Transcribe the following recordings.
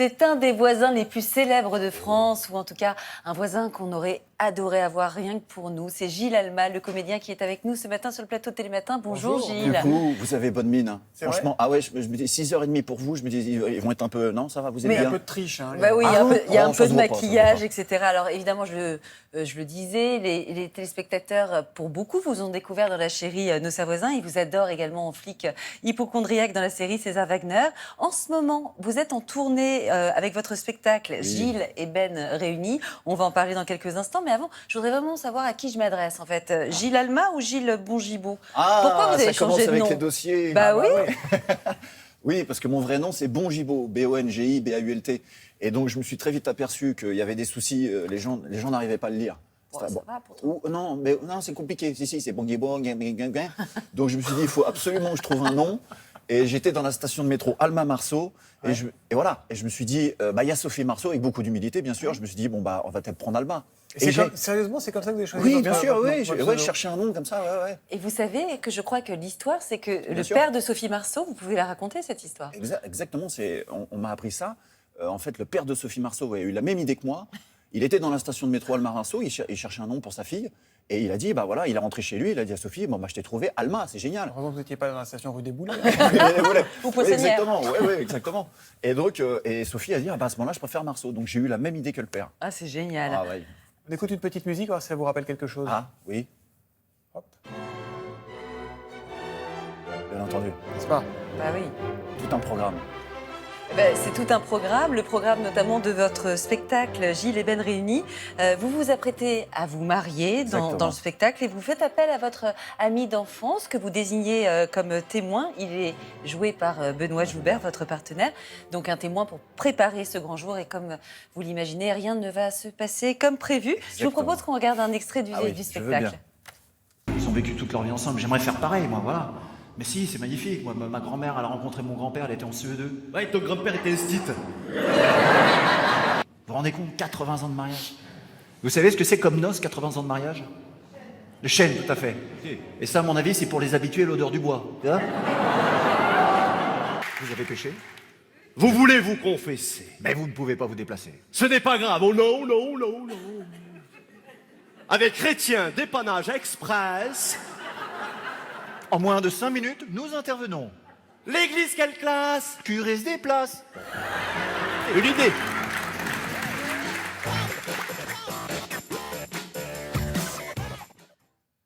C'est un des voisins les plus célèbres de France, ou en tout cas un voisin qu'on aurait adoré avoir rien que pour nous. C'est Gilles Alma, le comédien qui est avec nous ce matin sur le plateau de Télématin. Bonjour Gilles. Du coup, vous avez bonne mine. Hein. Franchement, ah ouais, je me dis 6h30 pour vous, je me dis ils vont être un peu... Non, ça va, vous êtes il y a bien. un peu de triche. Hein, Bah oui, il y a un peu de voit pas, maquillage, etc. Alors évidemment, je le disais, les téléspectateurs, pour beaucoup, vous ont découvert dans la série Nos Savoisins. Ils vous adorent également en flic hypochondriaque dans la série César Wagner. En ce moment, vous êtes en tournée avec votre spectacle Gilles et Ben réunis. On va en parler dans quelques instants. Mais avant, je voudrais vraiment savoir à qui je m'adresse en fait. Gilles Alma ou Gilles Bongibaud? Pourquoi vous avez ça commence changé de avec nom? les dossiers. Bah oui. Oui, parce que mon vrai nom, c'est Bongibaud, B-O-N-G-I-B-A-U-L-T. Et donc, je me suis très vite aperçu qu'il y avait des soucis, les gens n'arrivaient pas à le lire. Bon, ça va pour toi. Non, c'est compliqué. Si, c'est Bongibaud. Donc, je me suis dit, il faut absolument que je trouve un nom. Et j'étais dans la station de métro Alma Marceau. Ouais. Et voilà. Et je me suis dit, il y a Sophie Marceau, avec beaucoup d'humilité, bien sûr. Je me suis dit, on va peut-être prendre Alma. Sérieusement, c'est comme ça que vous avez choisi? Oui, bien sûr, oui. Je cherchais un nom comme ça, ouais. Et vous savez que je crois que l'histoire, c'est que Bien le sûr. père de Sophie Marceau, vous pouvez la raconter cette histoire? Exactement, on m'a appris ça. En fait, le père de Sophie Marceau a eu la même idée que moi. Il était dans la station de métro Alma Marceau, il cherchait un nom pour sa fille. Et il a dit, il est rentré chez lui, il a dit à Sophie, je t'ai trouvé Alma, c'est génial. Heureusement que vous n'étiez pas dans la station rue des Boulets. Ou Poissonnière. Exactement, exactement. Et donc, et Sophie a dit, à ce moment-là, je préfère Marceau. Donc j'ai eu la même idée que le père. Ah, c'est génial. Ah ouais. On écoute une petite musique, voir si ça vous rappelle quelque chose. Ah, oui, Hop. bien entendu. N'est-ce pas? Bah oui. Tout un programme. C'est tout un programme, le programme notamment de votre spectacle Gilles et Ben réunis. Vous vous apprêtez à vous marier dans le spectacle et vous faites appel à votre ami d'enfance que vous désignez comme témoin. Il est joué par Benoît Joubert, votre partenaire. Donc un témoin pour préparer ce grand jour et comme vous l'imaginez, rien ne va se passer comme prévu. Je vous propose qu'on regarde un extrait du Je veux spectacle. bien. Ils ont vécu toute leur vie ensemble. J'aimerais faire pareil, moi, voilà. Mais si, c'est magnifique. Moi, ma grand-mère, elle a rencontré mon grand-père, elle était en CE2. Ouais, ton grand-père était esthète. Vous vous rendez compte, 80 ans de mariage. Vous savez ce que c'est comme noces, 80 ans de mariage? Le chêne, tout à fait. Et ça, à mon avis, c'est pour les habituer à l'odeur du bois. Hein? Vous avez péché? Vous voulez vous confesser? Mais vous ne pouvez pas vous déplacer. Ce n'est pas grave. Oh non, non, non, non. Avec Chrétien, dépannage express. En moins de 5 minutes, nous intervenons. L'église, quelle classe? Curé se déplace. Une idée.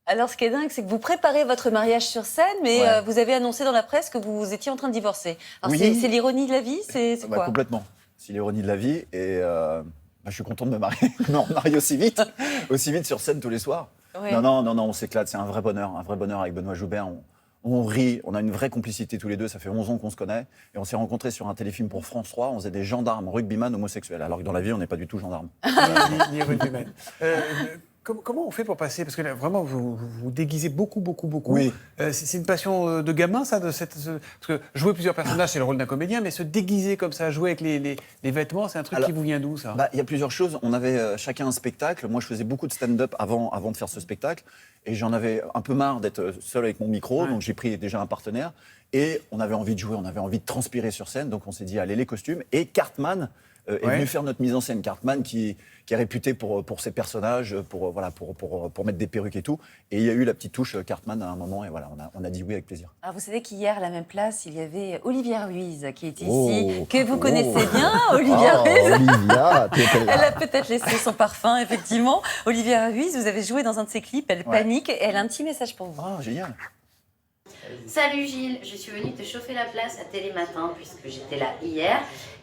Alors ce qui est dingue, c'est que vous préparez votre mariage sur scène, mais Ouais. vous avez annoncé dans la presse que vous étiez en train de divorcer. Alors Oui. c'est l'ironie de la vie, c'est quoi? Complètement. C'est l'ironie de la vie. Et je suis content de me marier, aussi vite sur scène tous les soirs. Oui. Non, on s'éclate. C'est un vrai bonheur avec Benoît Joubert. On rit, on a une vraie complicité tous les deux. Ça fait 11 ans qu'on se connaît. Et on s'est rencontrés sur un téléfilm pour France 3. On faisait des gendarmes rugbyman homosexuels. Alors que dans la vie, on n'est pas du tout gendarmes. Ni rugbyman. Comment on fait pour passer? Parce que là, vraiment, vous déguisez beaucoup. Oui. C'est une passion de gamin, ça? Parce que jouer plusieurs personnages, c'est le rôle d'un comédien, mais se déguiser comme ça, jouer avec les vêtements, c'est un truc qui vous vient d'où, ça? Il y a plusieurs choses. On avait chacun un spectacle. Moi, je faisais beaucoup de stand-up avant de faire ce spectacle. Et j'en avais un peu marre d'être seul avec mon micro. Ouais. Donc, j'ai pris déjà un partenaire. Et on avait envie de jouer, on avait envie de transpirer sur scène. Donc, on s'est dit, allez, les costumes. Et Cartman est venu faire notre mise en scène. Cartman qui est réputé pour ses personnages, pour mettre des perruques et tout. Et il y a eu la petite touche Cartman à un moment. Et voilà, on a dit oui avec plaisir. Alors vous savez qu'hier, à la même place, il y avait Olivia Ruiz qui était ici, Oh. que vous connaissez bien, Olivia Ruiz. Olivia, tu étais là. Elle a peut-être laissé son parfum, effectivement. Olivia Ruiz, vous avez joué dans un de ses clips, elle panique, et elle a un petit message pour vous. Ah, génial. Salut Gilles, je suis venue te chauffer la place à Télématin puisque j'étais là hier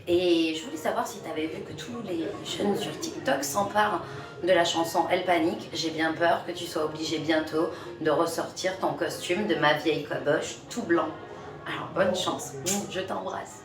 et je voulais savoir si tu avais vu que tous les jeunes sur TikTok s'emparent de la chanson Elle panique. J'ai bien peur que tu sois obligé bientôt de ressortir ton costume de ma vieille caboche tout blanc. Alors bonne chance, je t'embrasse.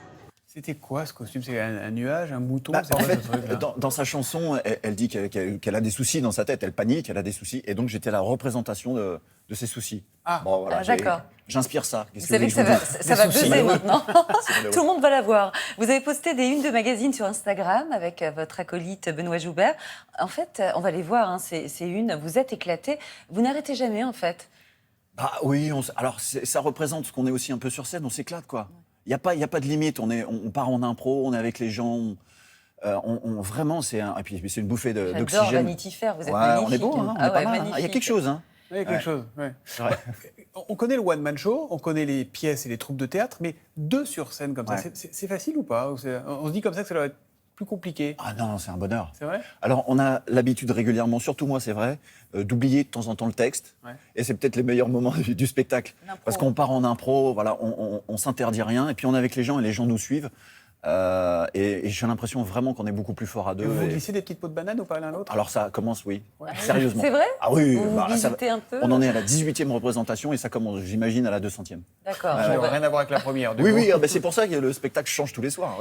C'était quoi ce costume? C'est un nuage, un mouton? En C'est quoi, fait, ce truc-là? dans sa chanson, elle dit qu'elle a des soucis dans sa tête, elle panique, elle a des soucis. Et donc, j'étais la représentation de ses soucis. Ah. Bon, voilà, D'accord. J'inspire ça. Vous savez que ça va buzzer malheureux. maintenant. malheureux. Tout le monde va la voir. Vous avez posté des unes de magazines sur Instagram avec votre acolyte Benoît Joubert. En fait, on va les voir, hein, ces unes. Vous êtes éclatés. Vous n'arrêtez jamais, en fait. Oui, alors ça représente ce qu'on est aussi un peu sur scène, on s'éclate, quoi. Il n'y a pas de limite. On part en impro, on est avec les gens. Vraiment, et puis c'est une bouffée d'oxygène. J'adore Vanity Fair, vous êtes magnifique. On est beau, hein, on est pas mal, hein. Il y a quelque chose. Hein. Il y a quelque chose, ouais. On connaît le one-man show, on connaît les pièces et les troupes de théâtre, mais 2 sur scène comme ça, c'est facile ou pas? On se dit comme ça que ça doit être plus compliqué. Ah non, c'est un bonheur. C'est vrai? Alors, on a l'habitude régulièrement, surtout moi, c'est vrai, d'oublier de temps en temps le texte. Ouais. Et c'est peut-être les meilleurs moments du spectacle. Parce qu'on part en impro, voilà, on s'interdit rien, et puis on est avec les gens, et les gens nous suivent. Et j'ai l'impression vraiment qu'on est beaucoup plus fort à deux. Et vous glissez des petites peaux de banane ou pas l'un l'autre? Alors ça commence, oui. Ouais. Sérieusement. C'est vrai? Ah oui, Vous visitez un peu? on en est à la 18e représentation et ça commence, j'imagine, à la 200e. D'accord. Ça n'a rien à voir avec la première. Oui, c'est pour ça que le spectacle change tous les soirs.